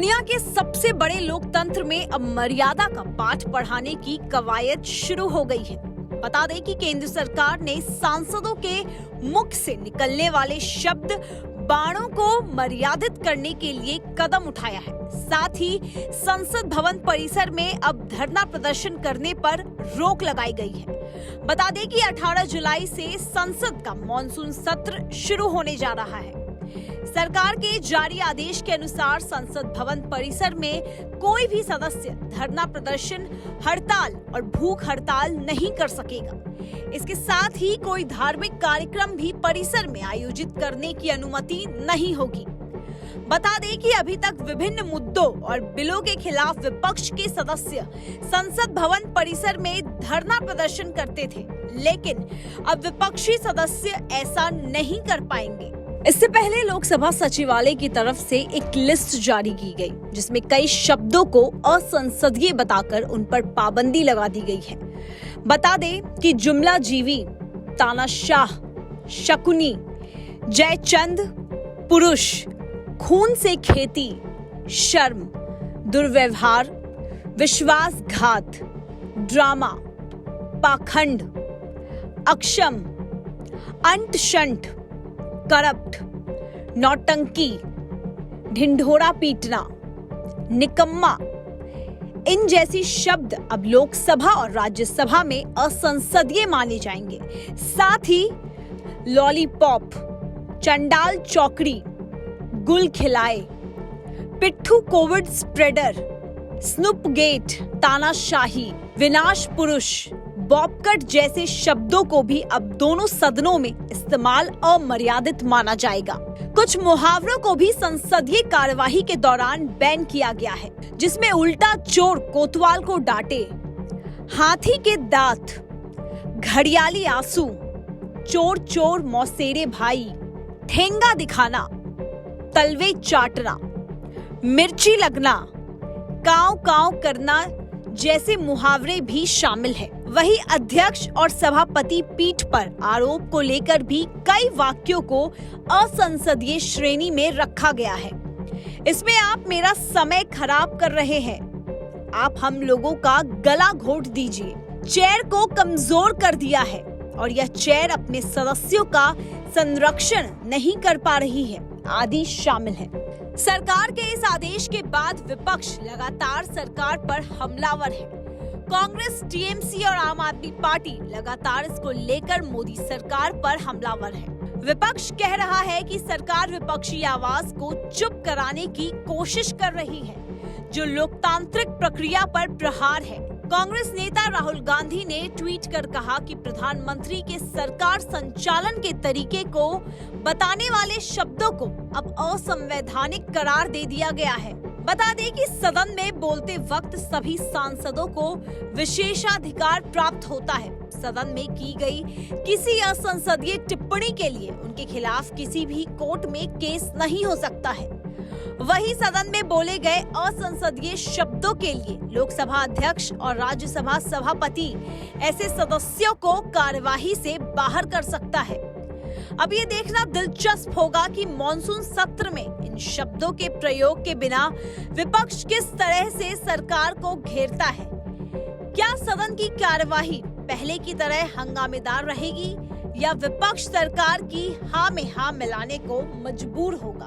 दुनिया के सबसे बड़े लोकतंत्र में अब मर्यादा का पाठ पढ़ाने की कवायद शुरू हो गई है। बता दें कि केंद्र सरकार ने सांसदों के मुख से निकलने वाले शब्द बाणों को मर्यादित करने के लिए कदम उठाया है। साथ ही संसद भवन परिसर में अब धरना प्रदर्शन करने पर रोक लगाई गई है। बता दें कि 18 जुलाई से संसद का मॉनसून सत्र शुरू होने जा रहा है। सरकार के जारी आदेश के अनुसार संसद भवन परिसर में कोई भी सदस्य धरना प्रदर्शन, हड़ताल और भूख हड़ताल नहीं कर सकेगा। इसके साथ ही कोई धार्मिक कार्यक्रम भी परिसर में आयोजित करने की अनुमति नहीं होगी। बता दें कि अभी तक विभिन्न मुद्दों और बिलों के खिलाफ विपक्ष के सदस्य संसद भवन परिसर में धरना प्रदर्शन करते थे, लेकिन अब विपक्षी सदस्य ऐसा नहीं कर पाएंगे। इससे पहले लोकसभा सचिवालय की तरफ से एक लिस्ट जारी की गई, जिसमें कई शब्दों को असंसदीय बताकर उन पर पाबंदी लगा दी गई है। बता दें कि जुमला जीवी, तानाशाह, शकुनी, जयचंद, पुरुष, खून से खेती, शर्म, दुर्व्यवहार, विश्वासघात, ड्रामा, पाखंड, अक्षम, अंट शंठ, करप्ट, नौटंकी, ढिंढोरा पीटना, निकम्मा, इन जैसी शब्द अब लोकसभा और राज्यसभा में असंसदीय माने जाएंगे। साथ ही लॉलीपॉप, चंडाल चौकड़ी, गुल खिलाए, पिट्ठू कोविड स्प्रेडर, स्नूप गेट, तानाशाही, विनाश पुरुष, बॉबकट जैसे शब्दों को भी अब दोनों सदनों में इस्तेमाल अमर्यादित माना जाएगा। कुछ मुहावरों को भी संसदीय कार्यवाही के दौरान बैन किया गया है, जिसमें उल्टा चोर कोतवाल को डांटे, हाथी के दांत, घड़ियाली आंसू, चोर चोर मौसेरे भाई, ठेंगा दिखाना, तलवे चाटना, मिर्ची लगना, काव काव करना जैसे मुहावरे भी शामिल है। वहीं अध्यक्ष और सभापति पीठ पर आरोप को लेकर भी कई वाक्यों को असंसदीय श्रेणी में रखा गया है। इसमें आप मेरा समय खराब कर रहे हैं, आप हम लोगों का गला घोट दीजिए, चेयर को कमजोर कर दिया है और यह चेयर अपने सदस्यों का संरक्षण नहीं कर पा रही है आदि शामिल है। सरकार के इस आदेश के बाद विपक्ष लगातार सरकार पर हमलावर है। कांग्रेस, टीएमसी और आम आदमी पार्टी लगातार इसको लेकर मोदी सरकार पर हमलावर है। विपक्ष कह रहा है कि सरकार विपक्षी आवाज को चुप कराने की कोशिश कर रही है, जो लोकतांत्रिक प्रक्रिया पर प्रहार है। कांग्रेस नेता राहुल गांधी ने ट्वीट कर कहा कि प्रधानमंत्री के सरकार संचालन के तरीके को बताने वाले शब्दों को अब असंवैधानिक करार दे दिया गया है। बता दें कि सदन में बोलते वक्त सभी सांसदों को विशेषाधिकार प्राप्त होता है। सदन में की गई किसी असंसदीय टिप्पणी के लिए उनके खिलाफ किसी भी कोर्ट में केस नहीं हो सकता है। वहीं सदन में बोले गए असंसदीय शब्दों के लिए लोकसभा अध्यक्ष और राज्यसभा सभापति ऐसे सदस्यों को कार्यवाही से बाहर कर सकता है। अब ये देखना दिलचस्प होगा कि मॉनसून सत्र में इन शब्दों के प्रयोग के बिना विपक्ष किस तरह से सरकार को घेरता है। क्या सदन की कार्यवाही पहले की तरह हंगामेदार रहेगी या विपक्ष सरकार की हाँ में हाँ मिलाने को मजबूर होगा?